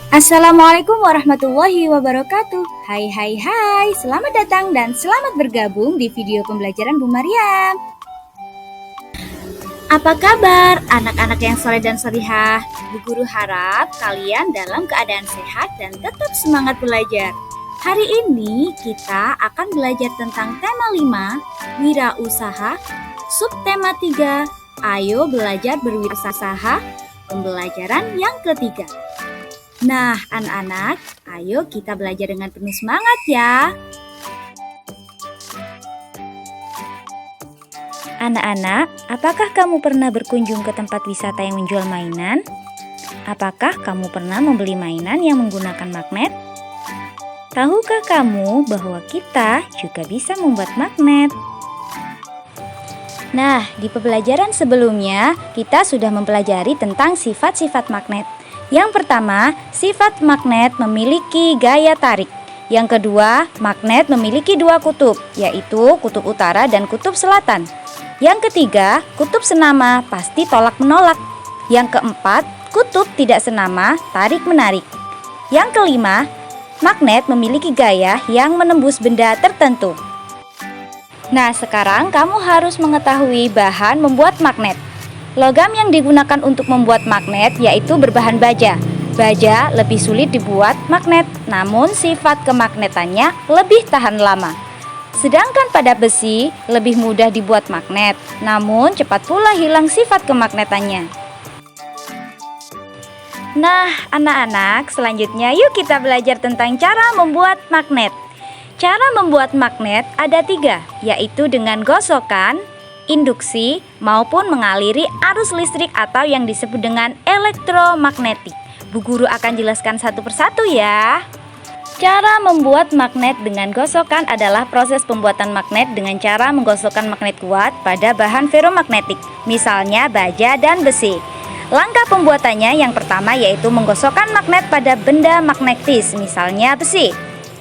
Assalamualaikum warahmatullahi wabarakatuh. Hai hai hai, selamat datang dan selamat bergabung di video pembelajaran Bu Maryam. Apa kabar anak-anak yang soleh dan solihah? Bu Guru harap kalian dalam keadaan sehat dan tetap semangat belajar. Hari ini kita akan belajar tentang tema 5, wirausaha, subtema 3, ayo belajar berwirausaha, pembelajaran yang ketiga. Nah, anak-anak, ayo kita belajar dengan penuh semangat ya. Anak-anak, apakah kamu pernah berkunjung ke tempat wisata yang menjual mainan? Apakah kamu pernah membeli mainan yang menggunakan magnet? Tahukah kamu bahwa kita juga bisa membuat magnet? Nah, di pembelajaran sebelumnya, kita sudah mempelajari tentang sifat-sifat magnet. Yang pertama, sifat magnet memiliki gaya tarik. Yang kedua, magnet memiliki dua kutub, yaitu kutub utara dan kutub selatan. Yang ketiga, kutub senama pasti tolak-menolak. Yang keempat, kutub tidak senama tarik-menarik. Yang kelima, magnet memiliki gaya yang menembus benda tertentu. Nah, sekarang kamu harus mengetahui bahan membuat magnet. Logam yang digunakan untuk membuat magnet yaitu berbahan baja. Baja lebih sulit dibuat magnet, namun sifat kemagnetannya lebih tahan lama. Sedangkan pada besi lebih mudah dibuat magnet, namun cepat pula hilang sifat kemagnetannya. Nah, anak-anak, selanjutnya yuk kita belajar tentang cara membuat magnet. Cara membuat magnet ada 3, yaitu dengan gosokan, induksi, maupun mengaliri arus listrik atau yang disebut dengan elektromagnetik. Bu Guru akan jelaskan satu persatu ya. Cara membuat magnet dengan gosokan adalah proses pembuatan magnet dengan cara menggosokkan magnet kuat pada bahan ferromagnetik, misalnya baja dan besi. Langkah pembuatannya yang pertama yaitu menggosokkan magnet pada benda magnetis, misalnya besi.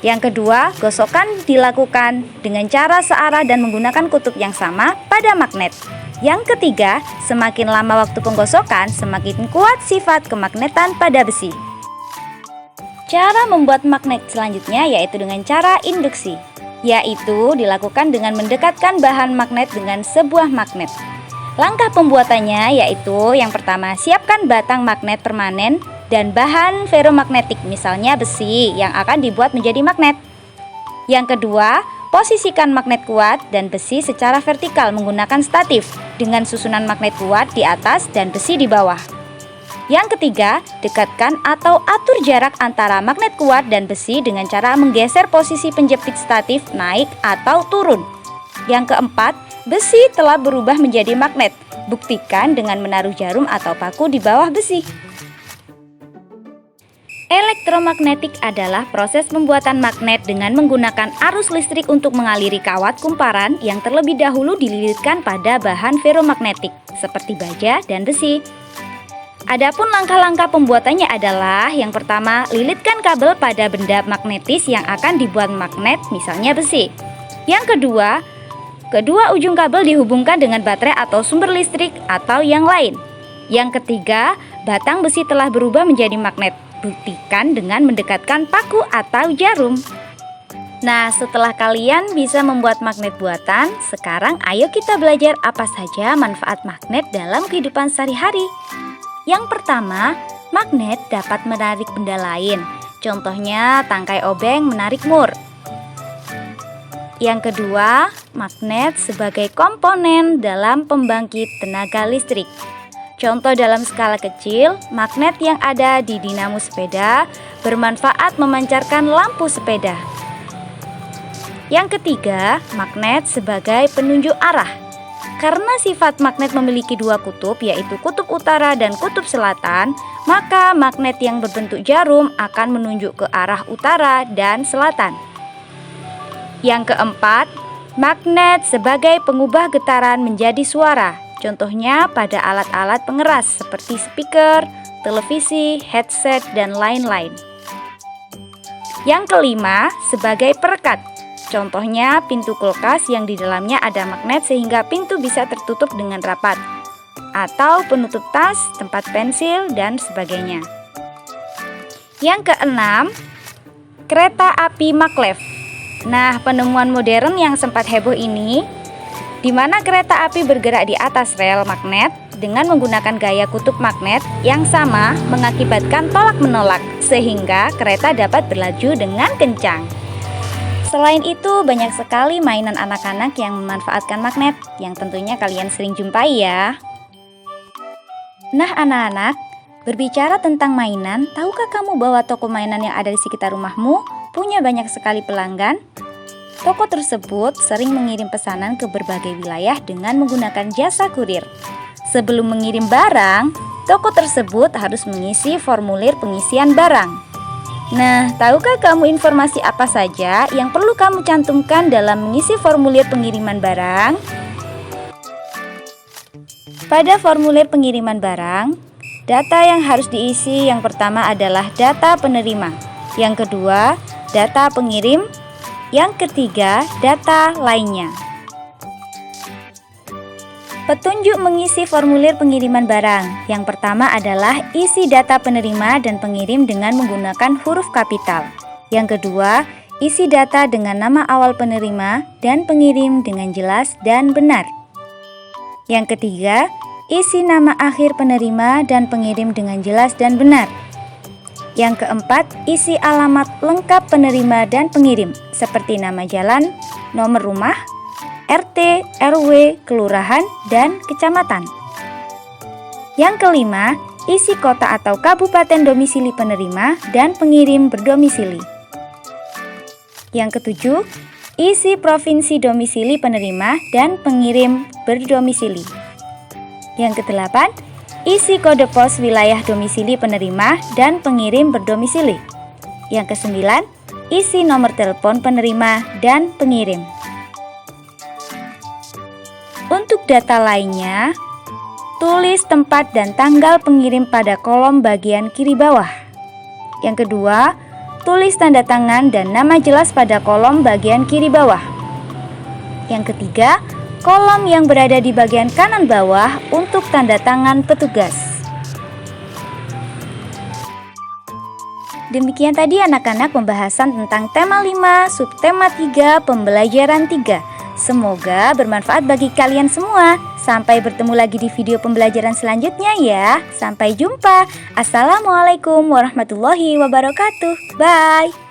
Yang kedua, gosokan dilakukan dengan cara searah dan menggunakan kutub yang sama pada magnet. Yang ketiga, semakin lama waktu penggosokan, semakin kuat sifat kemagnetan pada besi. Cara membuat magnet selanjutnya yaitu dengan cara induksi, yaitu dilakukan dengan mendekatkan bahan magnet dengan sebuah magnet. Langkah pembuatannya yaitu yang pertama, siapkan batang magnet permanen dan bahan ferromagnetik, misalnya besi yang akan dibuat menjadi magnet. Yang kedua, posisikan magnet kuat dan besi secara vertikal menggunakan statif dengan susunan magnet kuat di atas dan besi di bawah. Yang ketiga, dekatkan atau atur jarak antara magnet kuat dan besi dengan cara menggeser posisi penjepit statif naik atau turun. Yang keempat, besi telah berubah menjadi magnet. Buktikan dengan menaruh jarum atau paku di bawah besi. Elektromagnetik adalah proses pembuatan magnet dengan menggunakan arus listrik untuk mengaliri kawat kumparan yang terlebih dahulu dililitkan pada bahan ferromagnetik seperti baja dan besi. Adapun langkah-langkah pembuatannya adalah yang pertama, lilitkan kabel pada benda magnetis yang akan dibuat magnet, misalnya besi. Yang kedua, kedua ujung kabel dihubungkan dengan baterai atau sumber listrik atau yang lain. Yang ketiga, batang besi telah berubah menjadi magnet. Buktikan dengan mendekatkan paku atau jarum. Nah, setelah kalian bisa membuat magnet buatan, sekarang ayo kita belajar apa saja manfaat magnet dalam kehidupan sehari-hari. Yang pertama, magnet dapat menarik benda lain. Contohnya, tangkai obeng menarik mur. Yang kedua, magnet sebagai komponen dalam pembangkit tenaga listrik. Contoh dalam skala kecil, magnet yang ada di dinamo sepeda bermanfaat memancarkan lampu sepeda. Yang ketiga, magnet sebagai penunjuk arah. Karena sifat magnet memiliki dua kutub, yaitu kutub utara dan kutub selatan, maka magnet yang berbentuk jarum akan menunjuk ke arah utara dan selatan. Yang keempat, magnet sebagai pengubah getaran menjadi suara. Contohnya pada alat-alat pengeras seperti speaker, televisi, headset, dan lain-lain. Yang kelima, sebagai perekat. Contohnya pintu kulkas yang di dalamnya ada magnet sehingga pintu bisa tertutup dengan rapat. Atau penutup tas, tempat pensil, dan sebagainya. Yang keenam, kereta api maglev. Nah, penemuan modern yang sempat heboh ini, di mana kereta api bergerak di atas rel magnet dengan menggunakan gaya kutub magnet yang sama mengakibatkan tolak-menolak, sehingga kereta dapat berlaju dengan kencang. Selain itu, banyak sekali mainan anak-anak yang memanfaatkan magnet, yang tentunya kalian sering jumpai ya. Nah anak-anak, berbicara tentang mainan, tahukah kamu bahwa toko mainan yang ada di sekitar rumahmu punya banyak sekali pelanggan? Toko tersebut sering mengirim pesanan ke berbagai wilayah dengan menggunakan jasa kurir. Sebelum mengirim barang, toko tersebut harus mengisi formulir pengisian barang. Nah, tahukah kamu informasi apa saja yang perlu kamu cantumkan dalam mengisi formulir pengiriman barang? Pada formulir pengiriman barang, data yang harus diisi yang pertama adalah data penerima, yang kedua, data pengirim, yang ketiga, data lainnya. Petunjuk mengisi formulir pengiriman barang. Yang pertama adalah isi data penerima dan pengirim dengan menggunakan huruf kapital. Yang kedua, isi data dengan nama awal penerima dan pengirim dengan jelas dan benar. Yang ketiga, isi nama akhir penerima dan pengirim dengan jelas dan benar. Yang keempat, isi alamat lengkap penerima dan pengirim, seperti nama jalan, nomor rumah, RT, RW, kelurahan, dan kecamatan. Yang kelima, isi kota atau kabupaten domisili penerima dan pengirim berdomisili. Yang ketujuh, isi provinsi domisili penerima dan pengirim berdomisili. Yang kedelapan, isi kode pos wilayah domisili penerima dan pengirim berdomisili. Yang kesembilan, isi nomor telepon penerima dan pengirim. Untuk data lainnya, tulis tempat dan tanggal pengirim pada kolom bagian kiri bawah. Yang kedua, tulis tanda tangan dan nama jelas pada kolom bagian kiri bawah. Yang ketiga, kolom yang berada di bagian kanan bawah untuk tanda tangan petugas. Demikian tadi anak-anak pembahasan tentang tema 5, subtema 3, pembelajaran 3. Semoga bermanfaat bagi kalian semua. Sampai bertemu lagi di video pembelajaran selanjutnya ya. Sampai jumpa. Assalamualaikum warahmatullahi wabarakatuh. Bye.